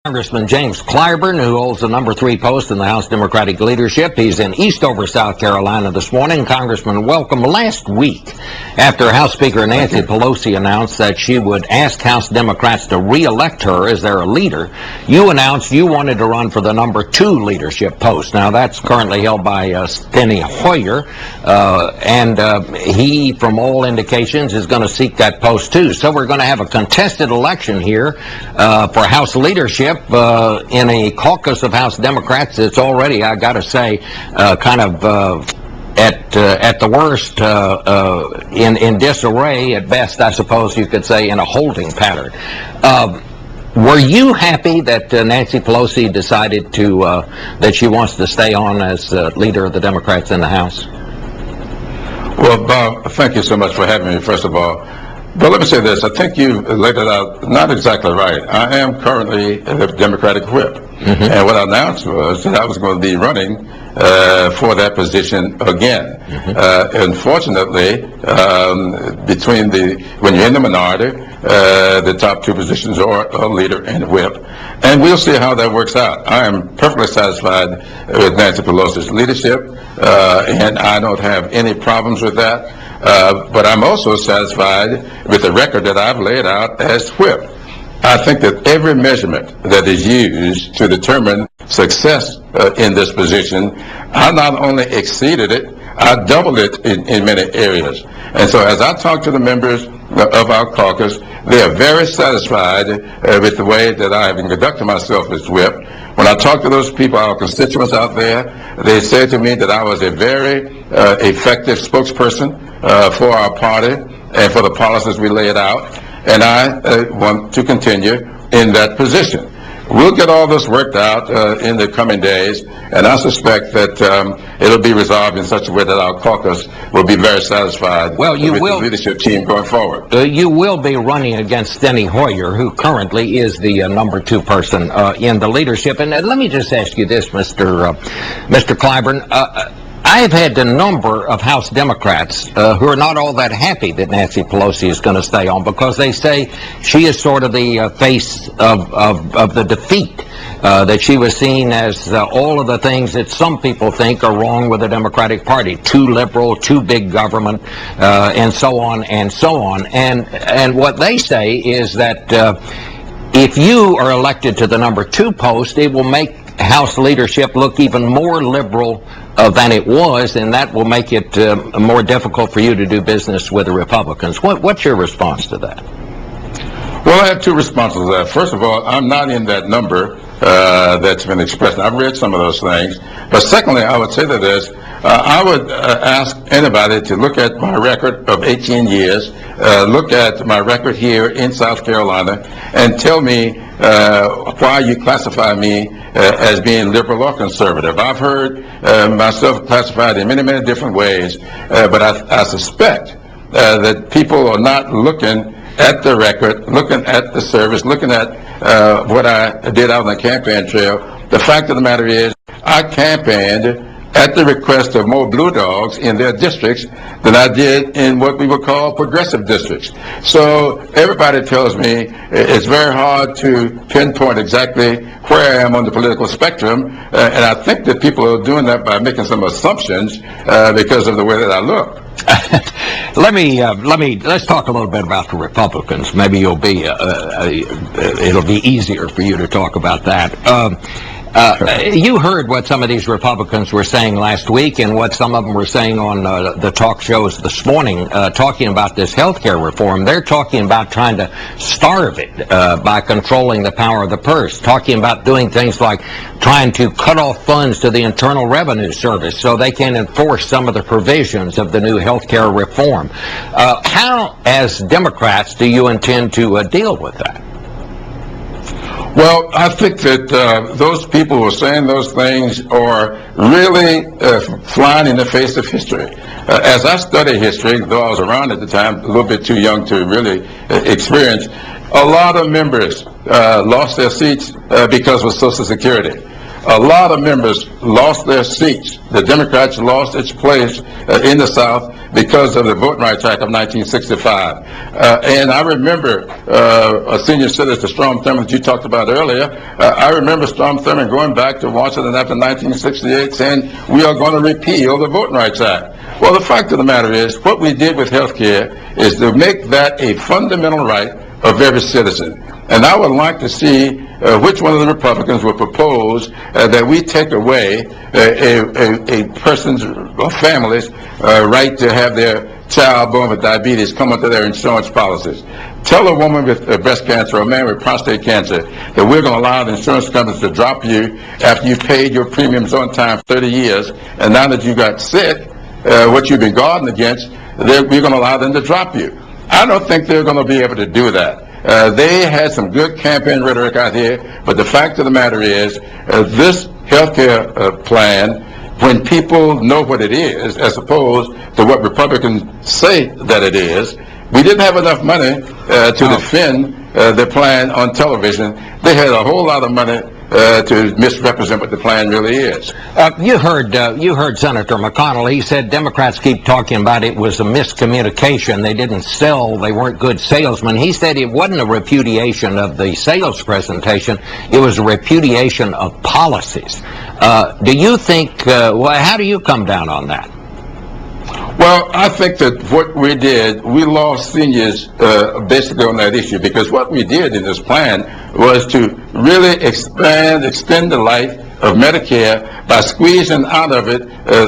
Congressman James Clyburn, who holds the number 3 post in the House Democratic leadership. He's in Eastover, South Carolina this morning. Congressman, welcome. Last week, after House Speaker Nancy Pelosi announced that she would ask House Democrats to re-elect her as their leader, you announced you wanted to run for the number 2 leadership post. Now, that's currently held by Steny Hoyer, and he, from all indications, is going to seek that post too. So we're going to have a contested election here for House leadership. In a caucus of House Democrats, it's already, I got to say, kind of at the worst in disarray. At best, I suppose you could say, in a holding pattern. Were you happy that Nancy Pelosi decided to that she wants to stay on as leader of the Democrats in the House? Well, Bob, thank you so much for having me, first of all. But let me say this. I think you laid it out not exactly right. I am currently the Democratic whip. Mm-hmm. And what I announced was that I was going to be running for that position again. Mm-hmm. Unfortunately, when you're in the minority, the top 2 positions are a leader and whip. And we'll see how that works out. I am perfectly satisfied with Nancy Pelosi's leadership, and I don't have any problems with that. But I'm also satisfied with the record that I've laid out as whip. I think that every measurement that is used to determine success in this position, I not only exceeded it, I doubled it in many areas. And so as I talk to the members of our caucus, they are very satisfied with the way that I have conducted myself as whip. When I talk to those people, our constituents out there, they say to me that I was a very effective spokesperson for our party and for the policies we laid out, and I want to continue in that position. We'll get all this worked out in the coming days, and I suspect that it'll be resolved in such a way that our caucus will be very satisfied with the leadership team going forward. You will be running against Steny Hoyer, who currently is the number 2 person in the leadership. And let me just ask you this, Mr. Clyburn. I've had a number of House Democrats who are not all that happy that Nancy Pelosi is going to stay on, because they say she is sort of the face of the defeat, that she was seen as all of the things that some people think are wrong with the Democratic Party: too liberal, too big government, and so on and so on. And what they say is that if you are elected to the number 2 post, it will make House leadership look even more liberal than it was, and that will make it more difficult for you to do business with the Republicans. What's your response to that? Well, I have 2 responses to that. First of all, I'm not in that number that's been expressed. I've read some of those things. But secondly, I would say to this, I would ask anybody to look at my record of 18 years, look at my record here in South Carolina, and tell me why you classify me as being liberal or conservative. I've heard myself classified in many, many different ways, but I suspect that people are not looking at the record, looking at the service, looking at what I did out on the campaign trail. The fact of the matter is, I campaigned at the request of more blue dogs in their districts than I did in what we would call progressive districts. So everybody tells me it's very hard to pinpoint exactly where I am on the political spectrum, and I think that people are doing that by making some assumptions because of the way that I look. Let's talk a little bit about the Republicans. Maybe it'll be easier for you to talk about that. You heard what some of these Republicans were saying last week, and what some of them were saying on the talk shows this morning, talking about this health care reform. They're talking about trying to starve it by controlling the power of the purse, talking about doing things like trying to cut off funds to the Internal Revenue Service so they can enforce some of the provisions of the new health care reform. How, as Democrats, do you intend to deal with that? Well, I think that those people who are saying those things are really flying in the face of history. As I study history, though I was around at the time, a little bit too young to really experience, a lot of members lost their seats because of Social Security. a lot of members lost their seats. The Democrats lost its place in the South because of the Voting Rights Act of 1965. And I remember a senior citizen, Strom Thurmond, that you talked about earlier. I remember Strom Thurmond going back to Washington after 1968 saying, we are going to repeal the Voting Rights Act. Well, the fact of the matter is, what we did with health care is to make that a fundamental right of every citizen. And I would like to see which one of the Republicans would propose that we take away a person's or family's right to have their child born with diabetes come under their insurance policies. Tell a woman with breast cancer or a man with prostate cancer that we're going to allow the insurance companies to drop you after you paid your premiums on time for 30 years, and now that you got sick, what you've been guarding against, we're going to allow them to drop you. I don't think they're going to be able to do that. They had some good campaign rhetoric out here, but the fact of the matter is, this health care plan, when people know what it is, as opposed to what Republicans say that it is, we didn't have enough money to defend the plan on television. They had a whole lot of money to misrepresent what the plan really is. You heard Senator McConnell. He said Democrats keep talking about it was a miscommunication. They didn't sell. They weren't good salesmen. He said it wasn't a repudiation of the sales presentation. It was a repudiation of policies. Do you think, how do you come down on that? Well, I think that what we did, we lost seniors basically on that issue, because what we did in this plan was to really extend the life of Medicare by squeezing out of it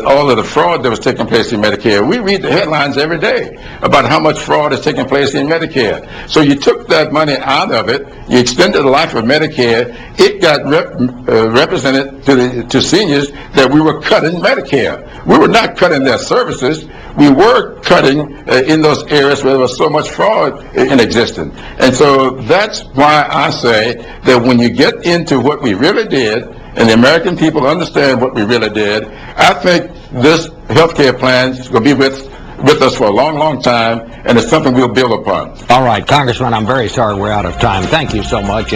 all of the fraud that was taking place in Medicare. We read the headlines every day about how much fraud is taking place in Medicare. So you took that money out of it, you extended the life of Medicare, it got represented to seniors that we were cutting Medicare. We were not cutting their services. We were cutting in those areas where there was so much fraud in existence. And so that's why I say that when you get into what we really did, and the American people understand what we really did, I think this health care plan is going to be with us for a long, long time, and it's something we'll build upon. All right, Congressman, I'm very sorry we're out of time. Thank you so much.